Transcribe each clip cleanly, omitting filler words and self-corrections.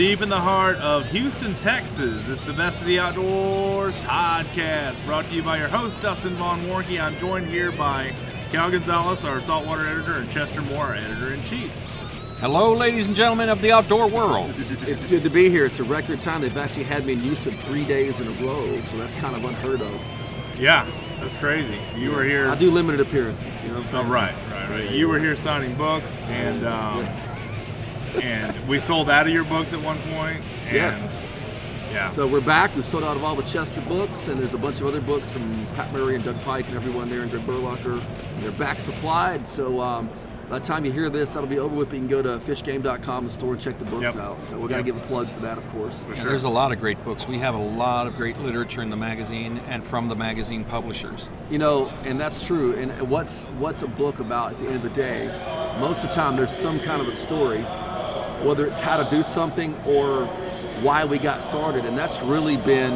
deep in the heart of Houston, Texas. It's the Best of the Outdoors podcast, brought to you by your host, Dustin Von Warnke. I'm joined here by Gonzales, our Saltwater editor, and Chester Moore, our editor-in-chief. Hello, ladies and gentlemen of the outdoor world. It's good to be here. It's a record time. They've actually had me in Houston 3 days in a row, so that's kind of unheard of. Yeah, that's crazy. You were here. I do limited appearances, you know what I'm saying? Oh, right. You were here signing books, and and we sold out of your books at one point. And yes. Yeah. So we're back. We sold out of all the Chester books, and there's a bunch of other books from Pat Murray and Doug Pike and everyone there, and Greg Burlacher, and they're back supplied. So by the time you hear this, that'll be over with. You can go to fishgame.com, the store, and check the books out. So we're going to give a plug for that, of course. Yeah, there's a lot of great books. We have a lot of great literature in the magazine and from the magazine publishers. You know, and that's true. And what's a book about at the end of the day? Most of the time, there's some kind of a story, whether it's how to do something or why we got started. And that's really been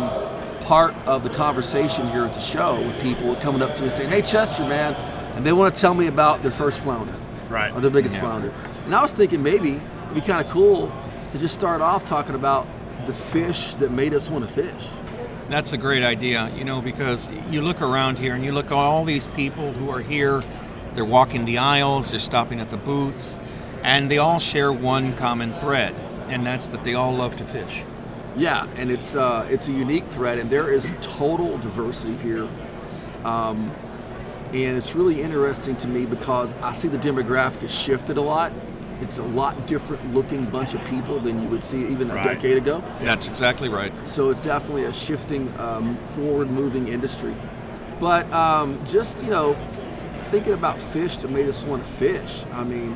part of the conversation here at the show with people coming up to me saying, hey, Chester, man, and they want to tell me about their first flounder. Right. Or their biggest flounder. And I was thinking maybe it'd be kind of cool to just start off talking about the fish that made us want to fish. That's a great idea, you know, because you look around here and you look at all these people who are here, they're walking the aisles, they're stopping at the booths, and they all share one common thread, and that's that they all love to fish. Yeah, and it's a unique thread, and there is total diversity here. And it's really interesting to me because I see the demographic has shifted a lot. It's a lot different looking bunch of people than you would see even a decade ago. That's exactly right. So it's definitely a shifting, forward moving industry. But just, you know, thinking about fish that made us want to fish. I mean,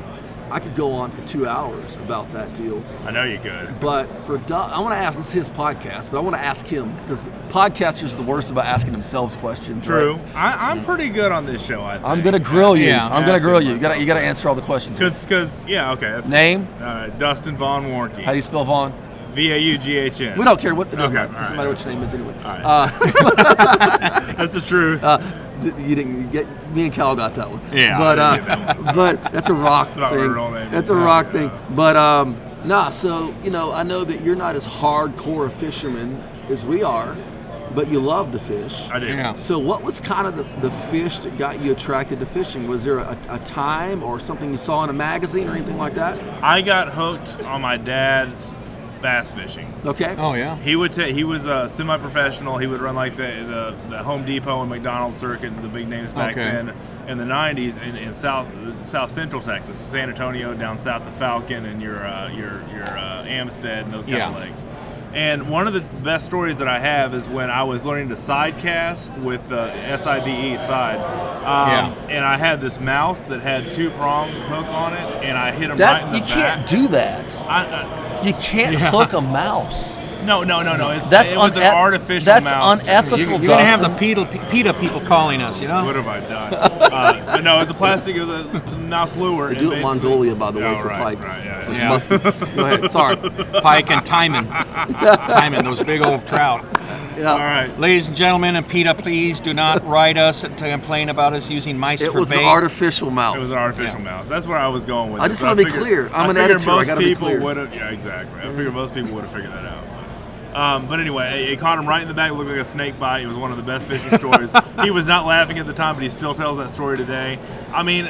I could go on for 2 hours about that deal. I know you could. But for I want to ask, this is his podcast, but I want to ask him, because podcasters are the worst about asking themselves questions. True. Right? I'm pretty good on this show, I think. I'm going to grill you. Yeah. I'm going to grill you. You got to answer all the questions. Because yeah, okay. That's Name? Dustin Von Warnke. How do you spell Vaughn? Vaughn. We don't care what. It doesn't Okay, matter. It doesn't matter what your name is anyway. All right. That's the truth. You didn't get. Me and Cal got that one. Yeah. But that's a rock That's not thing. my real name. That's a rock thing. But so you know, I know that you're not as hardcore a fisherman as we are, but you love to fish. I do. Yeah. So what was kind of the fish that got you attracted to fishing? Was there a time or something you saw in a magazine or anything like that? I got hooked on my dad's bass fishing. Okay. Oh, yeah. He was a semi-professional. He would run like the Home Depot and McDonald's circuit, the big names back then in the 90s in South Central Texas, San Antonio, down south of Falcon, and your Amstead and those kind of lakes. And one of the best stories that I have is when I was learning to side cast with the SIDE side. And I had this mouse that had 2-prong hook on it, and I hit him right in the back. You can't do that. You can't hook a mouse. No. It was an artificial that's mouse. That's unethical, You're going to have the PETA people calling us, you know? What have I done? But no, it's a plastic. It was a mouse lure. They do it in Mongolia, by the way, for pike. Right, Yeah. Musky. Go ahead. Sorry. Pike and Timon, those big old trout. Yeah. All right. Ladies and gentlemen, and PETA, please do not write us to complain about us using mice It for was bait. an artificial mouse. It was an artificial mouse. That's where I was going with it. I just want to be clear. I'm an editor. I got to be clear. Yeah, exactly. I figured most people would have figured that out. But anyway, it caught him right in the back. It looked like a snake bite. It was one of the best fishing stories. He was not laughing at the time, but he still tells that story today. I mean,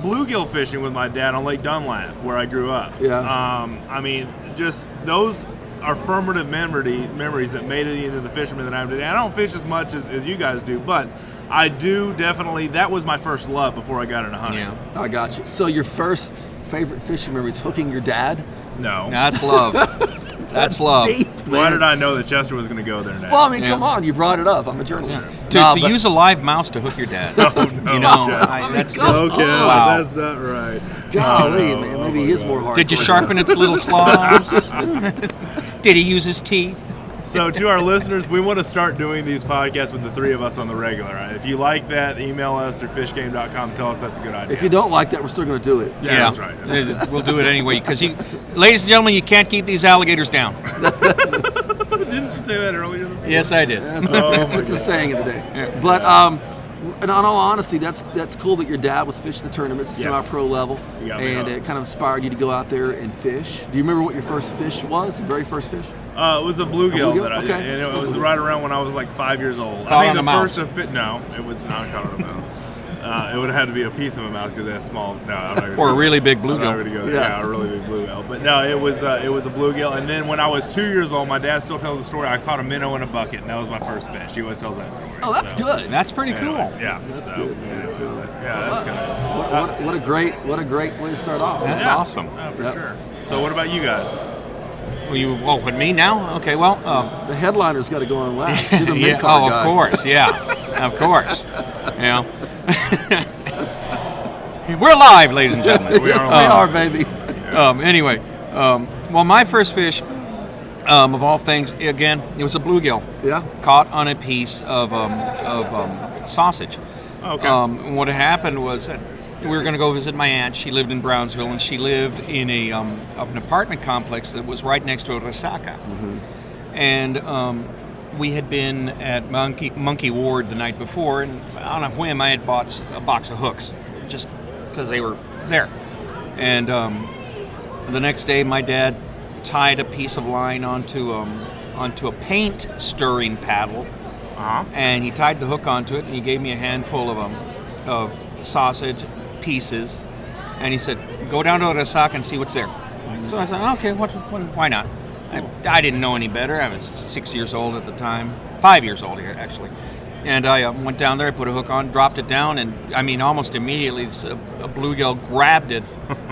bluegill fishing with my dad on Lake Dunlap, where I grew up. Yeah. I mean, just those are formative memories that made it into the fisherman that I am today. I don't fish as much as you guys do, but I do definitely. That was my first love before I got into hunting. Yeah. I got you. So your first favorite fishing memory is hooking your dad? No. That's love. That's love. Deep, Why man. did I know that Chester was going to go there next? Well, I mean, come on. You brought it up. I'm a journalist. To use a live mouse to hook your dad. No, You know, that's just, okay, wow. that's not right. Golly, man. Maybe he is more hardcore. Did you sharpen its little claws? Did he use his teeth? So to our listeners, we want to start doing these podcasts with the three of us on the regular. Right? If you like that, email us or fishgame.com. Tell us that's a good idea. If you don't like that, we're still going to do it. Yeah, that's right. We'll do it anyway. Because, ladies and gentlemen, you can't keep these alligators down. Didn't you say that earlier this week? Yes, I did. That's the saying of the day. Yeah. But in all honesty, that's cool that your dad was fishing the tournaments, semi-pro level, and it kind of inspired you to go out there and fish. Do you remember what your first fish was? The very first fish? It was a bluegill. Okay. And it was right around when I was like 5 years old. Caught I on think a the mouse. first no, it was not caught on a mouse. It would have had to be a piece of a mouse because they have small. No, I'm not gonna Or a go really there. big I'm not bluegill. gonna go there. Yeah, a really big bluegill. But no, it was a bluegill. And then when I was 2 years old, my dad still tells the story. I caught a minnow in a bucket, and that was my first fish. He always tells that story. Oh, that's good. That's pretty cool. Yeah, That's good, man. that's good. What a great way to start off. That's awesome. Yeah, for sure. So what about you guys? Well, with me now? Okay, well. The headliner's got to go on last. You're the mid-card oh, guy. of course, yeah. Of course. You know. We're live, ladies and gentlemen. Yes, we are, baby. Anyway, well, my first fish, of all things, again, it was a bluegill. Yeah. Caught on a piece of sausage. Okay. What had happened was that we were going to go visit my aunt. She lived in Brownsville, and she lived in an apartment complex that was right next to a resaca. Mm-hmm. And we had been at Monkey Ward the night before, and on a whim, I had bought a box of hooks, just because they were there. And the next day, my dad tied a piece of line onto a paint stirring paddle, and he tied the hook onto it, and he gave me a handful of sausage pieces, and he said, "Go down to the resaca and see what's there." So I said, "Okay, why not?" I didn't know any better. I was 6 years old at the time, 5 years old here actually, and I went down there, I put a hook on, dropped it down, and I mean almost immediately a bluegill grabbed it,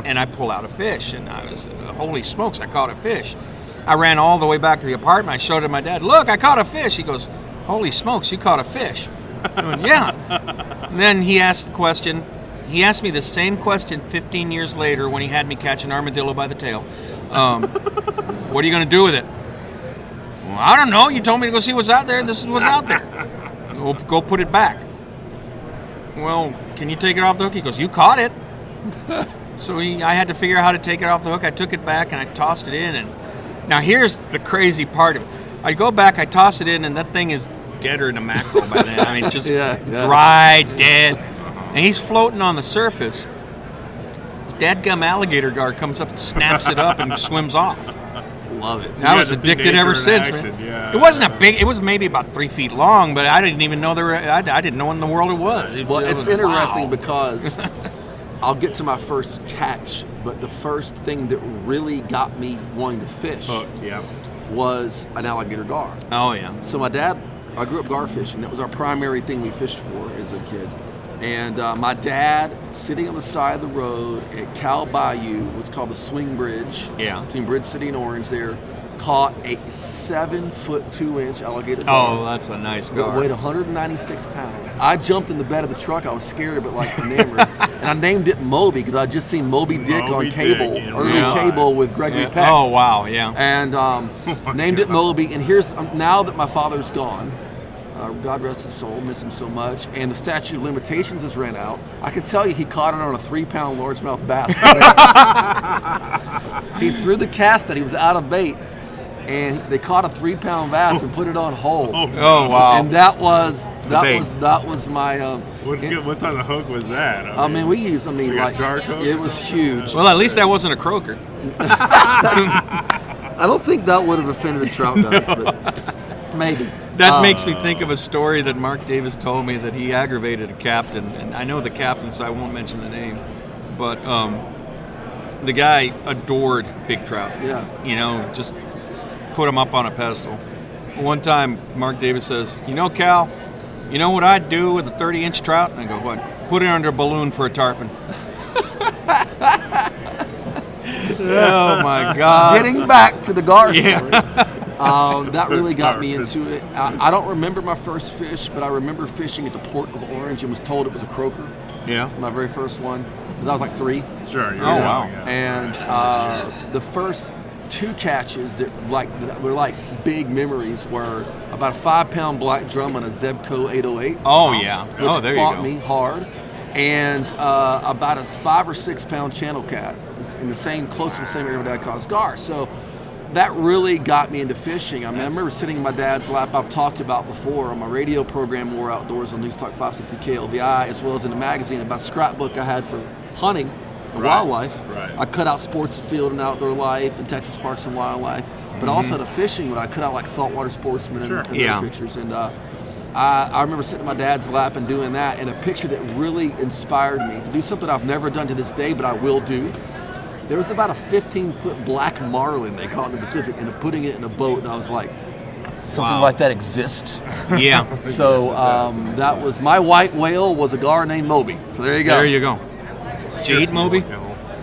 and I pulled out a fish, and I was, holy smokes, I caught a fish. I ran all the way back to the apartment. I showed it to my dad. "Look, I caught a fish." He goes, "Holy smokes, you caught a fish." I went, "Yeah." And then he asked the question. He asked me the same question 15 years later when he had me catch an armadillo by the tail. "What are you going to do with it?" "Well, I don't know. You told me to go see what's out there. This is what's out there." "Well, go put it back." "Well, can you take it off the hook?" He goes, "You caught it." So I had to figure out how to take it off the hook. I took it back and I tossed it in. And now here's the crazy part of it. I go back, I toss it in, and that thing is deader than a mackerel by then. I mean, just dry, dead. And he's floating on the surface. His dadgum alligator guard comes up and snaps it up and swims off. Love it. I was addicted ever since, man. Yeah. It wasn't a big. It was maybe about 3 feet long, but I didn't even know there were. I didn't know in the world it was. Well, it's interesting wow. because I'll get to my first catch, but the first thing that really got me wanting to fish was an alligator gar. Oh yeah. So I grew up gar fishing. That was our primary thing we fished for as a kid. And my dad, sitting on the side of the road at Cal Bayou, what's called the Swing Bridge, between Bridge City and Orange there, caught a 7'2" alligator gar. Oh, that's a nice gar. It weighed 196 pounds. I jumped in the bed of the truck. I was scared, but like enamored. And I named it Moby because I'd just seen Moby Dick on cable, early cable with Gregory Peck. Oh, wow, yeah. And named it Moby. And here's, now that my father's gone, God rest his soul, miss him so much, and the statute of limitations has ran out, I can tell you he caught it on a 3-pound largemouth bass. He threw the cast that he was out of bait, and they caught a 3-pound bass and put it on hold. Oh wow! And that was my. What kind of hook was that? I mean, we used. I mean, like shark hook it was huge. Well, at least that wasn't a croaker. I don't think that would have offended the trout guys, but maybe. That makes me think of a story that Mark Davis told me that he aggravated a captain, and I know the captain, so I won't mention the name, but the guy adored big trout. Yeah. You know, just put him up on a pedestal. One time, Mark Davis says, "You know, Cal, you know what I'd do with a 30-inch trout?" And I go, "What?" "Put it under a balloon for a tarpon." Oh my God! Getting back to the gar story. Yeah. That really got me into it. I don't remember my first fish, but I remember fishing at the Port of Orange and was told it was a croaker. Yeah. My very first one, because I was like 3. Sure. Oh wow. And the first 2 catches that were like big memories were about a 5-pound black drum on a Zebco 808. Oh yeah. Which Oh, there you fought go. me hard. And about a 5 or 6 pound channel cat in the same, close to the same area that I caught gar. So that really got me into fishing. I mean, I remember sitting in my dad's lap. I've talked about before on my radio program, More Outdoors on News Talk 560 KLVI, as well as in the magazine, about a scrapbook I had for hunting and wildlife. Right. I cut out sports and field and outdoor life and Texas parks and wildlife, but also the fishing when I cut out like saltwater sportsmen and other pictures. And I remember sitting in my dad's lap and doing that, and a picture that really inspired me to do something I've never done to this day, but I will do. There was about a 15-foot black marlin, they call it in the Pacific, and putting it in a boat, and I was like, something like that exists? Yeah. So that was, my white whale was a gar named Moby. So there you go. There you go. Did you eat Moby?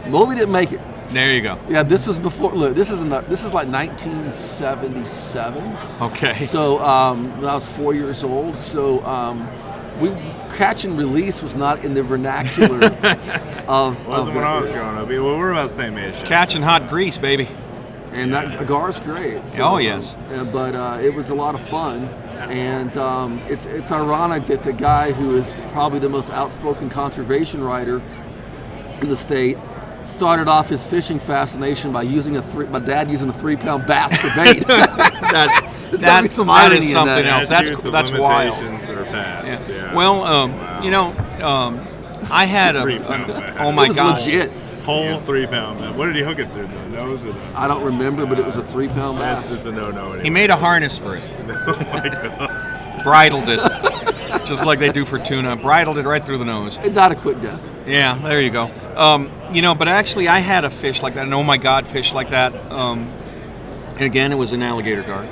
Moby didn't make it. There you go. Yeah, this was before, look, this is like 1977. Okay. So when I was 4 years old, so catch and release was not in the vernacular of Wasn't when I was growing up. Well, we're about the same age. Catching hot grease, baby. And that gar's great. So, oh, yes. But it was a lot of fun. And it's ironic that the guy who is probably the most outspoken conservation writer in the state started off his fishing fascination by my dad using a 3-pound bass for bait. There's got to be some irony is something in that. else. That's wild. Yeah. Well, I had a. Oh my it was gosh. legit. Whole 3-pound man. What did he hook it through? The nose or the? I don't remember, but it was a 3-pound bass. It's a no-no. Anyway. He made a harness for it. Oh my God. Bridled it, just like they do for tuna. Bridled it right through the nose. It died a quick death. Yeah, there you go. But actually, I had a fish like that, an oh my God fish like that. And again, it was an alligator gar.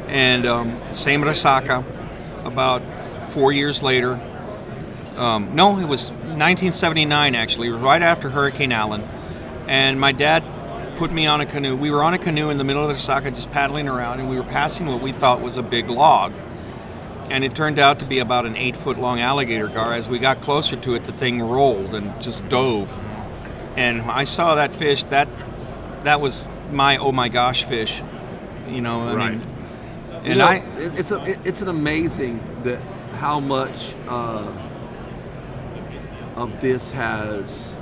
And same at Osaka, about 4 years later. No, it was 1979 actually. It was right after Hurricane Allen. And my dad put me on a canoe. We were on a canoe in the middle of the Osaka just paddling around, and we were passing what we thought was a big log. And it turned out to be about an 8-foot long alligator gar. As we got closer to it, the thing rolled and just dove. And I saw that fish. That was my oh my gosh fish. I mean, and it's an amazing that how much of this has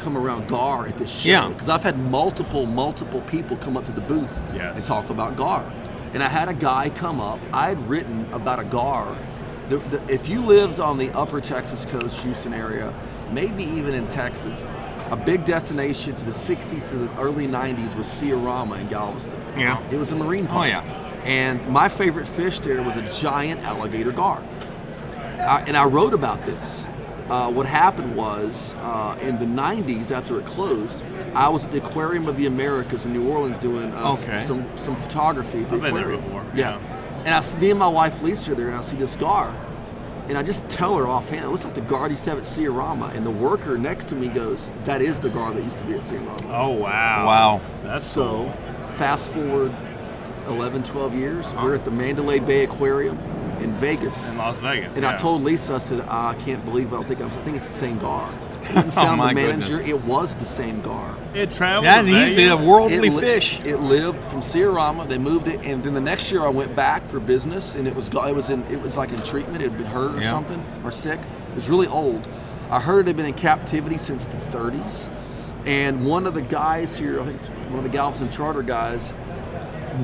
come around gar at this show. Yeah. Because I've had multiple people come up to the booth and talk about gar. And I had a guy come up. I had written about a gar. If you lived on the upper Texas coast, Houston area, maybe even in Texas, a big destination to the 60s to the early 90s was Ciarama in Galveston. Yeah. It was a marine park. Oh, yeah. And my favorite fish there was a giant alligator gar. And I wrote about this. What happened was, in the 90s, after it closed, I was at the Aquarium of the Americas in New Orleans doing some photography at the aquarium. I've been there before. Yeah. And me and my wife Lisa are there, and I see this gar. And I just tell her offhand, it looks like the gar used to have at Ciarama. And the worker next to me goes, that is the gar that used to be at Ciarama. Oh, wow. Wow. That's so, cool. Fast forward 11, 12 years, we're at the Mandalay Bay Aquarium in Vegas. In Las Vegas. And I told Lisa, I said, I can't believe it. I think it's the same gar. And found the manager, it was the same gar. It traveled. Yeah, he's a worldly fish. It lived from Ciarama. They moved it, and then the next year I went back for business, and it was like in treatment. It had been hurt or something or sick. It was really old. I heard it had been in captivity since the 30s, and one of the guys here, I think it's one of the Galveston charter guys,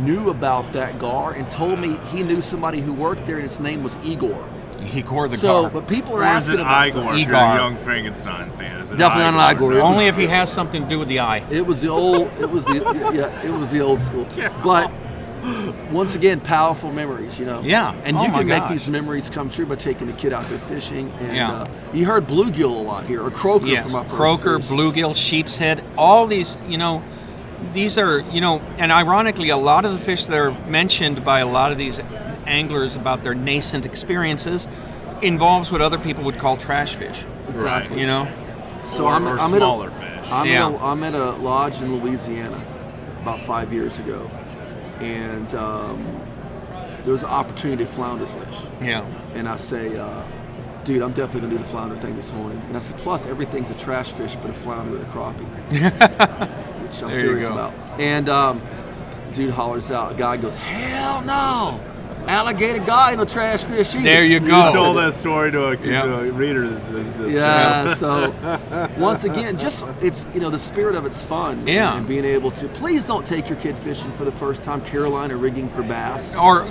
knew about that gar and told me he knew somebody who worked there, and his name was Igor. Igor the gar. But people are Or is asking it about Igor? stuff. If you're a young Frankenstein fan, is it Definitely not an Igor. Only if he has something to do with the eye. It was the old. It was the old school. But once again, powerful memories, Yeah. And you can make these memories come true by taking the kid out there fishing. And you heard bluegill a lot here, or croaker for my first croaker, fish. bluegill, sheep's head, all these, these are, and ironically, a lot of the fish that are mentioned by a lot of these anglers about their nascent experiences involves what other people would call trash fish. Exactly. So or I'm smaller fish. I'm at a lodge in Louisiana about 5 years ago, and there was an opportunity to flounder fish. Yeah. And I say, dude, I'm definitely gonna do the flounder thing this morning. And I said, plus everything's a trash fish, but a flounder and a crappie, which I'm serious about. And dude hollers out. A guy goes, hell no! alligator guy in a trash fish. There you go. You told that story to a reader. Yeah. So once again, just it's the spirit of it's fun. Yeah. And being able to please don't take your kid fishing for the first time Carolina rigging for bass or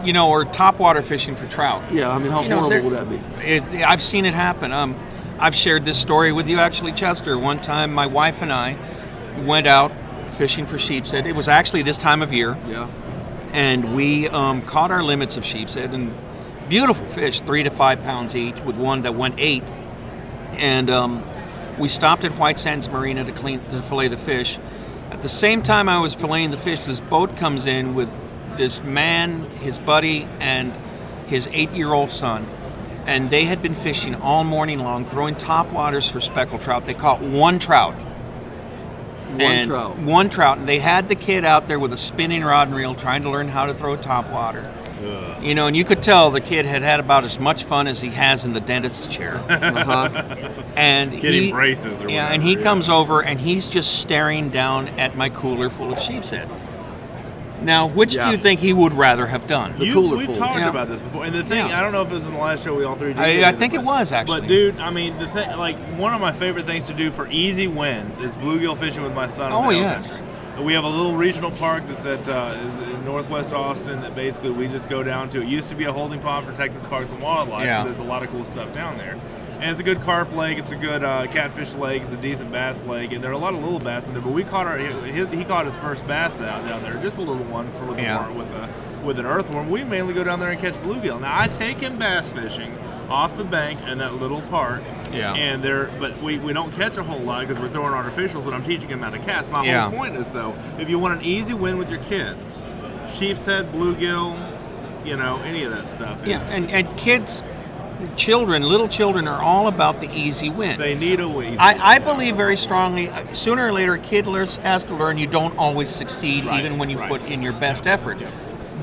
topwater fishing for trout. Yeah. I mean, how horrible would that be? I've seen it happen. I've shared this story with you actually, Chester. One time, my wife and I went out fishing for sheepshead. It was actually this time of year. Yeah. And we caught our limits of sheepshead, and beautiful fish, 3 to 5 pounds each, with one that went 8. And we stopped at White Sands Marina to fillet the fish. At the same time I was filleting the fish, this boat comes in with this man, his buddy, and his 8-year-old son. And they had been fishing all morning long, throwing topwaters for speckled trout. They caught one trout. One trout, and they had the kid out there with a spinning rod and reel trying to learn how to throw topwater. And you could tell the kid had about as much fun as he has in the dentist's chair. And getting braces or whatever. And he comes over and he's just staring down at my cooler full of sheepshead. Now, which do you think he would rather have done? The cooler we full. talked about this before, and the thing, I don't know if it was in the last show we all three did. I think it was actually. But dude, I mean, the thing, like one of my favorite things to do for easy wins is bluegill fishing with my son. Oh yes. We have a little regional park that's at in northwest Austin that basically we just go down to. It used to be a holding pond for Texas Parks and Wildlife, so there's a lot of cool stuff down there. And it's a good carp lake, it's a good catfish lake, it's a decent bass lake, and there are a lot of little bass in there. But we caught he caught his first bass down there, just a little one with an earthworm. We mainly go down there and catch bluegill. Now I take him bass fishing off the bank in that little park. Yeah. And but we don't catch a whole lot because we're throwing artificials, but I'm teaching him how to cast. My whole point is though, if you want an easy win with your kids, sheepshead, bluegill, any of that stuff. And kids. Little children are all about the easy win. They need a win. I believe very strongly, sooner or later, a kid has to learn you don't always succeed even when you put in your best effort. Yeah.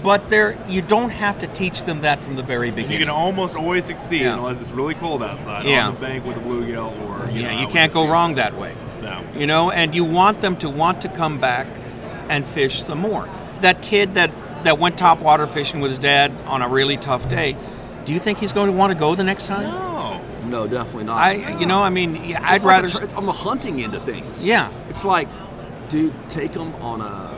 But you don't have to teach them that from the very beginning. You can almost always succeed unless it's really cold outside on the bank with a bluegill or you can't go wrong that way. No. And you want them to want to come back and fish some more. That kid that went topwater fishing with his dad on a really tough day, do you think he's going to want to go the next time? No, definitely not. I'd rather. On the hunting end of things. Yeah. It's like, dude, take them on a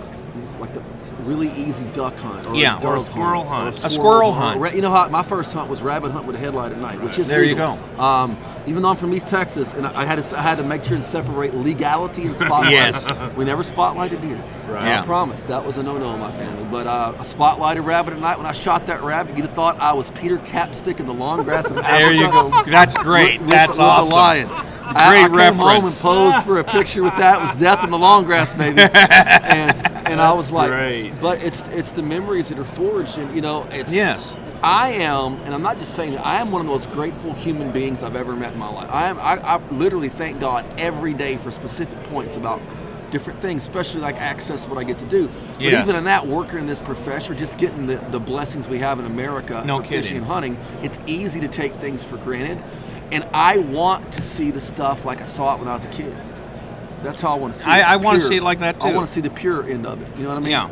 really easy duck hunt or a squirrel hunt. A squirrel hunt. You know how my first hunt was rabbit hunt with a headlight at night, which is there legal. You go. Even though I'm from East Texas, and I had to make sure and separate legality and spotlight. Yes. We never spotlighted deer. Right. I promise that was a no-no in my family. But a spotlighted rabbit at night. When I shot that rabbit, you'd have thought I was Peter Capstick in the long grass of Africa. There you go. That's great. That's awesome. With the lion. I came home and posed for a picture with that. It was death in the long grass, baby. and I was like, great. But it's the memories that are forged, and it's. Yes. I am, and I'm not just saying that, I am one of the most grateful human beings I've ever met in my life. I literally thank God every day for specific points about different things, especially like access to what I get to do. But even in that, working in this profession, just getting the blessings we have in America for fishing and hunting, it's easy to take things for granted. And I want to see the stuff like I saw it when I was a kid. That's how I want to see it. I want to see it like that too. I want to see the pure end of it. You know what I mean? Yeah.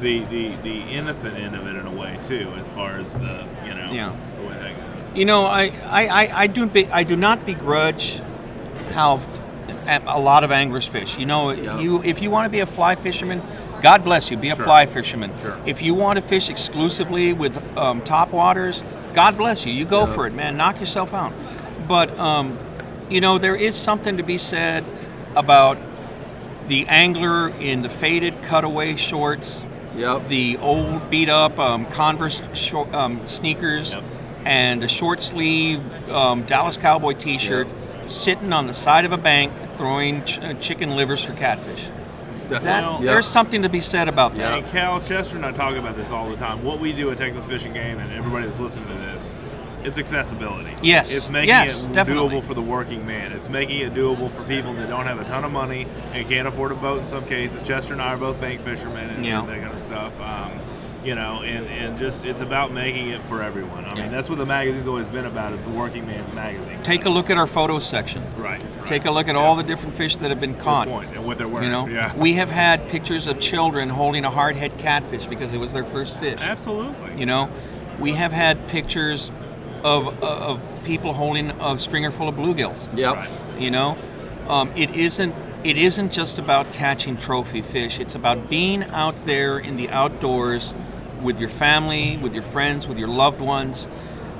The innocent end of it in a way too, as far as the the way that goes. I do not begrudge how a lot of anglers fish. If you want to be a fly fisherman, God bless you, be a fly fisherman. Sure. If you want to fish exclusively with top waters, God bless you. You go for it, man. Knock yourself out. But there is something to be said about the angler in the faded cutaway shorts. Yep. The old beat up Converse sneakers and a short sleeve Dallas Cowboy t-shirt sitting on the side of a bank throwing chicken livers for catfish. There's something to be said about that. And Cal, Chester and I talk about this all the time. What we do at Texas Fishing Game, and everybody that's listening to this, it's accessibility. Yes. It's making it definitely doable for the working man. It's making it doable for people that don't have a ton of money and can't afford a boat in some cases. Chester and I are both bank fishermen and that kind of stuff. And just it's about making it for everyone. I mean, that's what the magazine's always been about. It's the working man's magazine. Take a look at our photos section. Right. Take a look at all the different fish that have been caught. Good point. And what they're wearing. You know, yeah. we have had pictures of children holding a hardhead catfish because it was their first fish. Absolutely. You know, we have had pictures of people holding a stringer full of bluegills. Yep. Right. You know, it isn't just about catching trophy fish. It's about being out there in the outdoors with your family, with your friends, with your loved ones,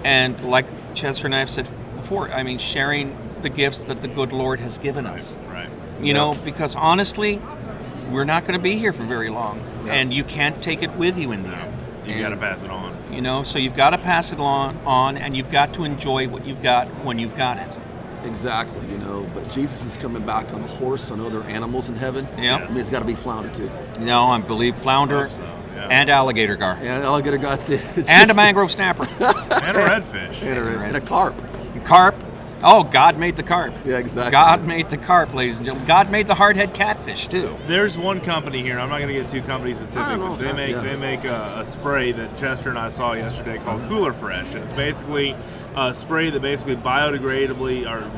and like Chester and I have said before, I mean, sharing the gifts that the good Lord has given us. Right. You know, because honestly, we're not going to be here for very long, and you can't take it with you in the end. You got to pass it on. You know, so you've got to pass it on, and you've got to enjoy what you've got when you've got it. Exactly, you know, but Jesus is coming back on a horse on other animals in heaven. Yeah. I mean, it's got to be flounder too. No, I believe flounder Yeah. and alligator gar. And alligator gar, And a mangrove snapper. And a redfish. and a carp. Carp. Oh, God made the carp. Yeah, exactly. God made the carp, ladies and gentlemen. God made the hardhead catfish, too. There's one company here, and I'm not going to get too company specific, I don't know. but they make a spray that Chester and I saw yesterday called Cooler Fresh. And it's basically a spray that basically biodegradably or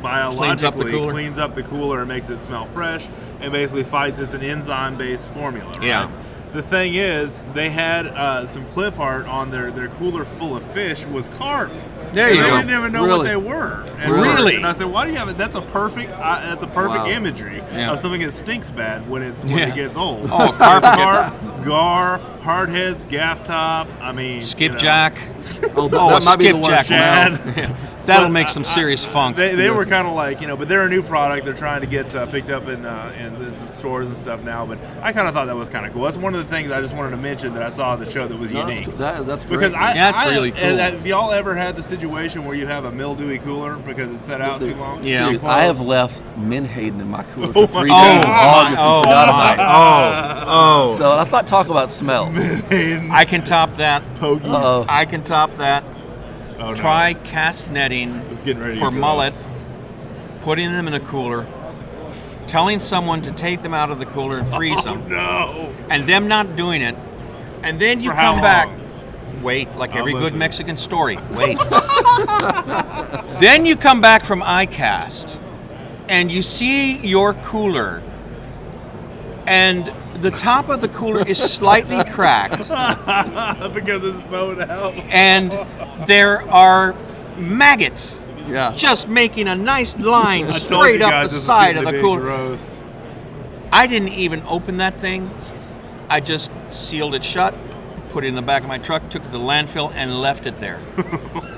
biologically cleans up the cooler and makes it smell fresh, and basically fights. It's an enzyme-based formula, right? Yeah. The thing is, they had some clip art on their cooler full of fish was carp. There And you they go. didn't even know Really? what they were. And Really? And I said, "Why do you have it?" That's a perfect Wow. imagery Yeah. of something that stinks bad when it gets old. Oh, carp. gar, hardheads, gaff top. I mean, Skipjack. Oh, Oh, that might be the skipjack. worst. Shad. That'll But make some serious funk. They were kind of like, but they're a new product. They're trying to get picked up in some stores and stuff now. But I kind of thought that was kind of cool. That's one of the things I just wanted to mention that I saw on the show that was No, unique. that's great. Because That's really cool. Have y'all ever had the situation where you have a mildewy cooler because it's set out too long? Yeah. Dude, Too I have close? left Menhaden in my cooler Oh for my 3 God. days in August and forgot about it. Oh. So let's not talk about smell. I can top that. Pogies. Uh-oh. I can top that. Oh, no. Try cast netting It's getting ready for for mullet, this. putting them in a cooler, telling someone to take them out of the cooler and freeze them, No. and them not doing it, and then you For how come back. long? Wait, like I'm every good listening. Mexican story. Wait. Then you come back from iCast, and you see your cooler, and the top of the cooler is slightly cracked, Because it's bowed out. and there are maggots Yeah. just making a nice line I told straight you up guys the this was side getting of to the be cooler. Gross. I didn't even open that thing. I just sealed it shut, put it in the back of my truck, took it to the landfill, and left it there.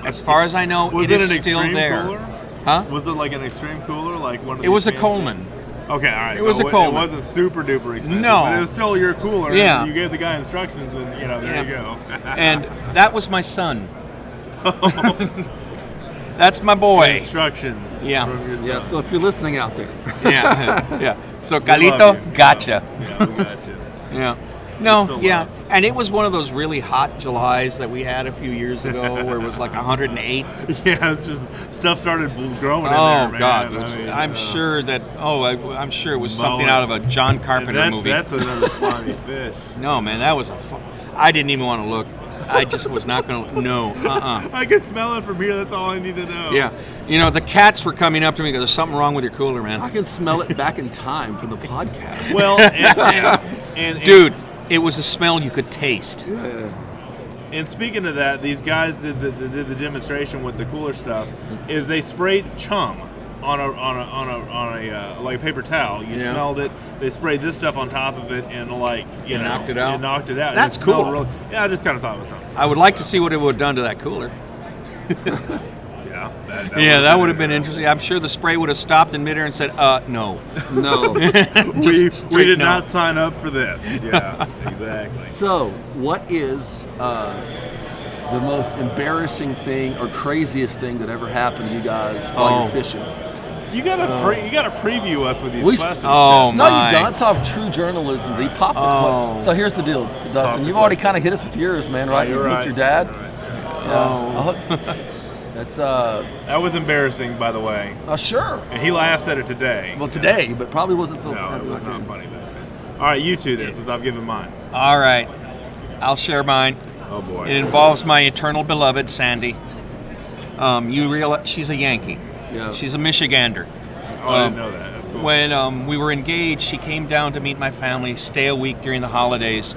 As far as I know, Was it it is an still extreme there. cooler? Huh? Was it like an extreme cooler, like one of? It was a these Coleman. Okay, all right. It was a Coleman. It wasn't super duper expensive. No. But it was still your cooler. Yeah. And you gave the guy instructions, and there you go. And that was my son. That's my boy. Instructions. Yeah. From your Yeah, son. so if you're listening out there, Yeah, yeah. So love Calito, you. gotcha. Yeah, we got you. Yeah. Still No, love. yeah. And it was one of those really hot Julys that we had a few years ago where it was like 108. Yeah, it's just stuff started growing in there, Oh man. God! I mean, I'm sure that. I'm sure it was something Mullet. out of a John Carpenter movie. That's another slimy fish. No, man, that was I didn't even want to look. I just was not going to. No. I can smell it from here. That's all I need to know. Yeah. The cats were coming up to me because there's something wrong with your cooler, I man. can smell it back in time from the podcast. Well, and Dude, it was a smell you could taste. And speaking of that, these guys did the demonstration with the cooler stuff. Is they sprayed chum on a like a paper towel. You Yeah. smelled it. They sprayed this stuff on top of it, and knocked it out? It knocked it out. That's It smelled cool. I just kind of thought it was something. I would like to see what it would have done to that cooler. Yeah. That would have been interesting. I'm sure the spray would have stopped in midair and said, no. No. We straight did no. not sign up for this. Yeah, exactly. So, what is the most embarrassing thing or craziest thing that ever happened to you guys while you're fishing? You gotta preview us with these We- questions. Oh, Chad. No, my. you don't. That's how true journalism. You popped the Oh. So here's the deal, Dustin. You've already kind of hit us with yours, man, right? You're You right. hooked your dad. You're right. Yeah. That's That was embarrassing, by the way. sure. And he laughs at it today. Well, today, but probably wasn't so. No, it was back not then. funny back then. All right, you two then, since I've given mine. All right. I'll share mine. Oh boy. It involves my eternal beloved, Sandy. You realize she's a Yankee. Yeah. She's a Michigander. Oh, I didn't know that. That's cool. When we were engaged, she came down to meet my family, stay a week during the holidays.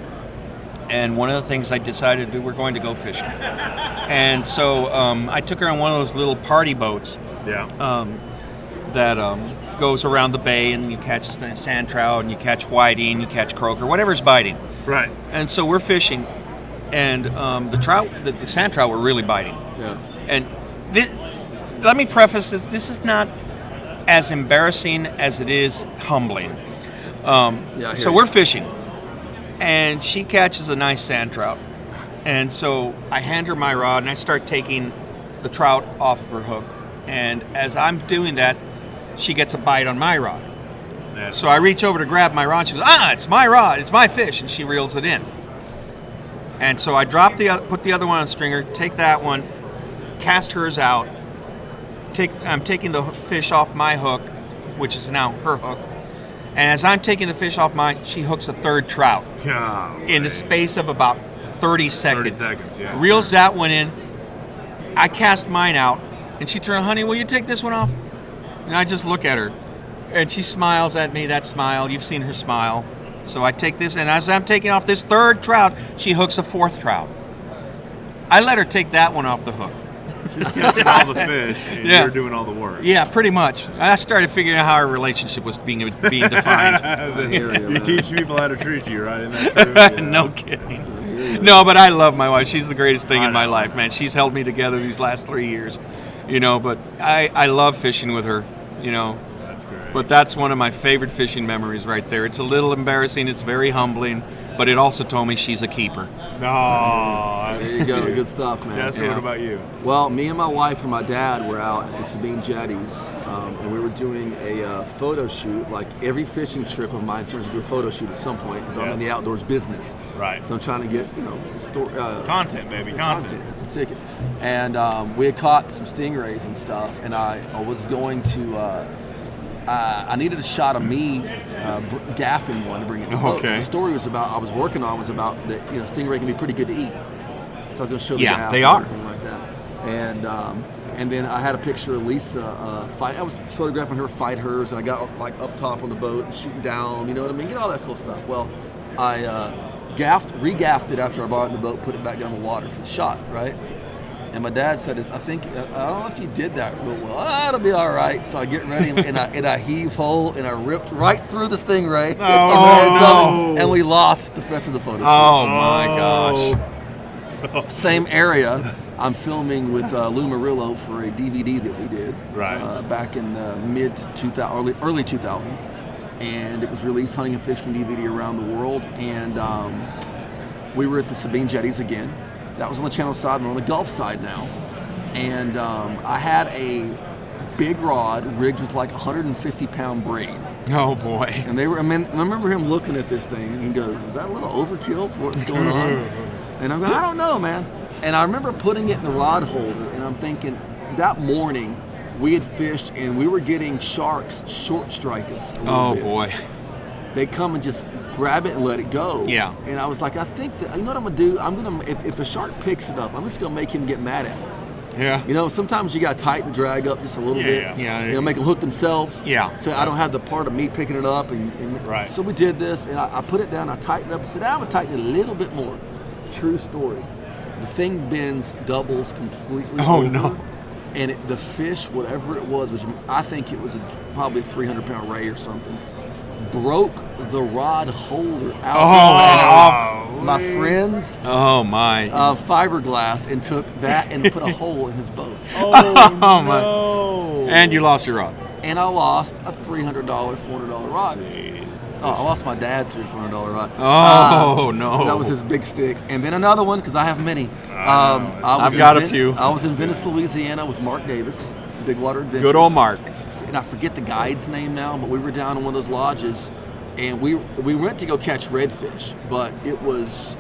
And one of the things I decided to do, we're going to go fishing. And so I took her on one of those little party boats. Yeah. That goes around the bay, and you catch sand trout, and you catch whiting, and you catch croaker, whatever's biting. Right. And so we're fishing, and the sand trout were really biting. Yeah. And let me preface this: this is not as embarrassing as it is humbling. So we're fishing, and she catches a nice sand trout, and so I hand her my rod, and I start taking the trout off of her hook, and as I'm doing that, she gets a bite on my rod. So I reach over to grab my rod. She goes, it's my rod, it's my fish, and she reels it in. And so I put the other one on the stringer, take that one, cast hers out. I'm taking the fish off my hook, which is now her hook. And as I'm taking the fish off mine, she hooks a third trout in the space of about 30 seconds. 30 seconds, yeah. Reels that one in. I cast mine out, and she turned, honey, will you take this one off? And I just look at her, and she smiles at me, that smile. You've seen her smile. So I take this, and as I'm taking off this third trout, she hooks a fourth trout. I let her take that one off the hook. She's catching all the fish, and you're doing all the work. Yeah, pretty much. I started figuring out how our relationship was being defined. You teach people how to treat you, right? Isn't that true? Yeah. No kidding. No, but I love my wife. She's the greatest thing in my life, man. She's held me together these last 3 years. But I love fishing with her, That's great. But that's one of my favorite fishing memories right there. It's a little embarrassing. It's very humbling, but it also told me she's a keeper. No, there you go. Good stuff, man. Jasper, what about you? Well, me and my wife and my dad were out at the Sabine Jetties, and we were doing a photo shoot. Like every fishing trip of mine turns into a photo shoot at some point because I'm in the outdoors business. Right. So I'm trying to get, content, baby, content. It's a ticket. And we had caught some stingrays and stuff, and I was going to. I needed a shot of me gaffing one to bring it to the boat. Okay. The story was working on was about that stingray can be pretty good to eat. So I was going to show the gaff they and are. everything like that. And then I had a picture of Lisa fight. I was photographing her fight hers, and I got like up top on the boat and shooting down. You know what I mean? Get all that cool stuff. Well, I re-gaffed it after I brought it in the boat, put it back down the water for the shot, right? And my dad said, I don't know if you did that real well. It'll be all right. So I get ready, and I heave ho, and I ripped right through the stingray. And we lost the rest of the photo. Oh, my gosh. Same area. I'm filming with Lou Murillo for a DVD that we did back in the early 2000s. And it was released hunting and fishing DVD around the world. And we were at the Sabine Jetties again. That was on the channel side, and on the Gulf side now. And I had a big rod rigged with like 150-pound braid. Oh boy! And I remember him looking at this thing. He goes, "Is that a little overkill for what's going on?" And I'm going, "I don't know, man." And I remember putting it in the rod holder, and I'm thinking that morning we had fished, and we were getting sharks short strike us. Oh boy! They come and just grab it and let it go. Yeah. And I was like, I think that, you know what I'm gonna do? I'm gonna, if a shark picks it up, I'm just gonna make him get mad at it. Yeah. Sometimes you gotta tighten the drag up just a little bit. Yeah. Make them hook themselves. Yeah. So I don't have the part of me picking it up. And so we did this, and I put it down, I tightened it up, and said, I'm gonna tighten it a little bit more. True story. The thing bends, doubles completely over. Oh, no. And the fish, whatever it was I think it was probably a 300-pound ray or something, broke the rod holder out off my friend's fiberglass and took that and put a hole in his boat. Oh no! And you lost your rod. And I lost a $300, $400 rod. I lost my dad's $400 rod. Oh no! That was his big stick. And then another one because I have many. I've got a few. I was in Venice, Louisiana with Mark Davis, Big Water Adventures. Good old Mark. And I forget the guide's name now, but we were down in one of those lodges, and we went to go catch redfish, but it was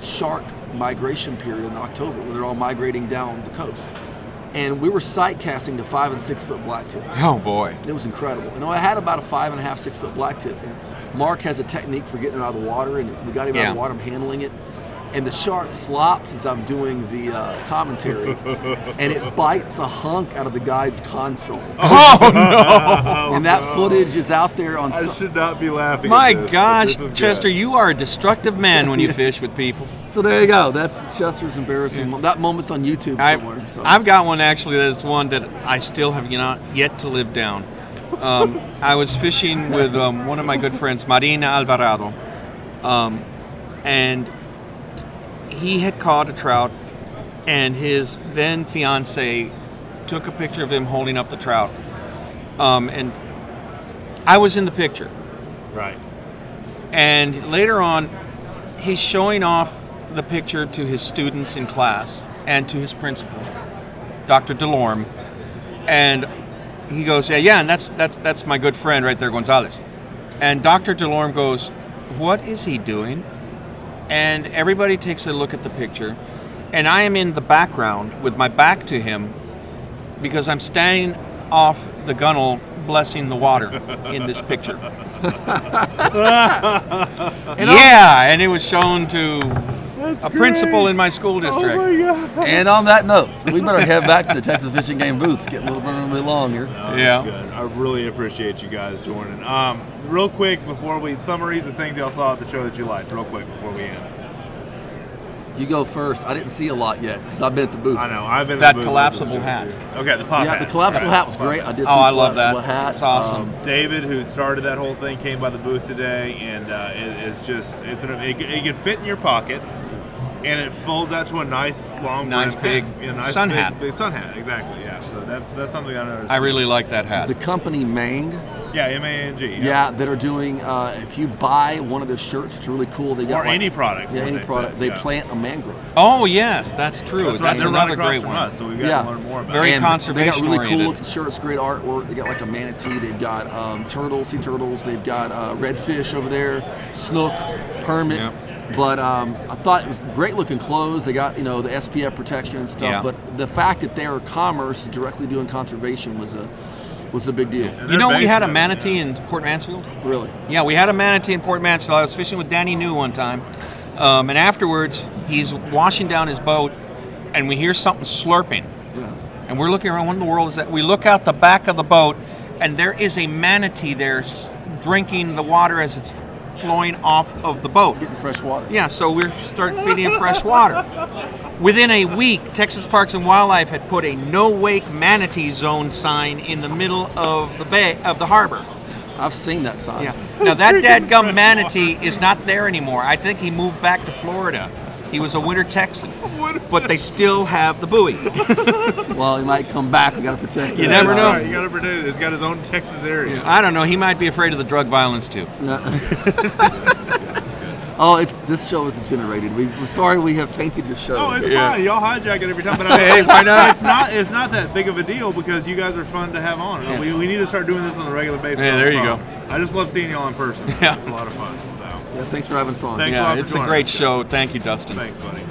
shark migration period in October, where they're all migrating down the coast. And we were sight casting to 5 and 6 foot blacktips. Oh boy. It was incredible. I had about a 5.5, 6 foot blacktip. And Mark has a technique for getting it out of the water, and we got him out of the water, I'm handling it. and the shark flops as I'm doing the commentary, and it bites a hunk out of the guide's console. Oh no! And that footage is out there on. I should not be laughing. My at this, gosh, but this is Chester, good. you are a destructive man when you fish with people. So there you go. That's Chester's embarrassing. That moment's on YouTube somewhere. I've got one actually that is one that I still have not yet to live down. I was fishing with one of my good friends, Marina Alvarado, and he had caught a trout, and his then fiance took a picture of him holding up the trout, and I was in the picture. Right. And later on, he's showing off the picture to his students in class and to his principal, Dr. Delorme, and he goes, yeah, and that's my good friend right there, Gonzales. And Dr. Delorme goes, what is he doing? And everybody takes a look at the picture, and I am in the background with my back to him because I'm standing off the gunnel blessing the water in this picture. And it was shown to a principal in my school district. Oh my God. And on that note, we better head back to the Texas Fishing Game booths. Getting a little bit long here. No, Yeah. that's good. I really appreciate you guys joining. Real quick before we summaries of things y'all saw at the show that you liked. Real quick before we end. You go first. I didn't see a lot yet because I've been at the booth. I know I've been That in the booth collapsible listening to it, hat. too. Okay, the pop Yeah, hat. the collapsible Right. hat was great. I did see Oh, the I love that. collapsible hat. It's awesome. David, who started that whole thing, came by the booth today, and it can fit in your pocket, and it folds out to a nice long Nice brim big hat. Nice sun big, hat. Big sun hat, exactly. Yeah, so that's something I noticed. I really like that hat. The company Mang, yeah, Mang. yeah, that are doing. If you buy one of their shirts, it's really cool. They got Or any product. Yeah, what any they product. said, They yeah. plant a mangrove. Oh yes, that's true. That's, right. That's They're right another across great from one. us, so we've got Yeah. to learn more about Very it. And they got really conservation-oriented. cool looking shirts, great artwork. They got like a manatee. They've got turtles, sea turtles. They've got redfish over there, snook, permit. Yep. But I thought it was great looking clothes. They got the SPF protection and stuff. Yeah. But the fact that their commerce is directly doing conservation was a big deal. And You know, they're we had a based in it, manatee yeah. in Port Mansfield. Really. Yeah, we had a manatee in Port Mansfield. I was fishing with Danny New one time, and afterwards he's washing down his boat, and we hear something slurping, Yeah. and we're looking around. What in the world is that? We look out the back of the boat, and there is a manatee there drinking the water as it's flowing off of the boat. Getting fresh water. Yeah, so we start feeding him fresh water. Within a week, Texas Parks and Wildlife had put a no-wake manatee zone sign in the middle of the bay of the harbor. I've seen that sign. Yeah. Now that dadgum manatee is not there anymore. I think he moved back to Florida. He was a winter Texan, but they still have the buoy. Well, he might come back. We got to protect. You it. never know. Right, you got to protect it. It's got its own Texas area. I don't know. He might be afraid of the drug violence too. Oh, this show is degenerated. We're sorry we have tainted your show. Oh, it's Yeah. fine. Y'all hijack it every time. But Hey, why not? It's not that big of a deal because you guys are fun to have on. Yeah. We need to start doing this on a regular basis. Yeah, all there the you time. go. I just love seeing y'all in person. Yeah. It's a lot of fun. So Yeah, thanks for having us on. Thanks a Yeah, lot for it's a joining great us, guys. show. Thank you, Dustin. Thanks, buddy.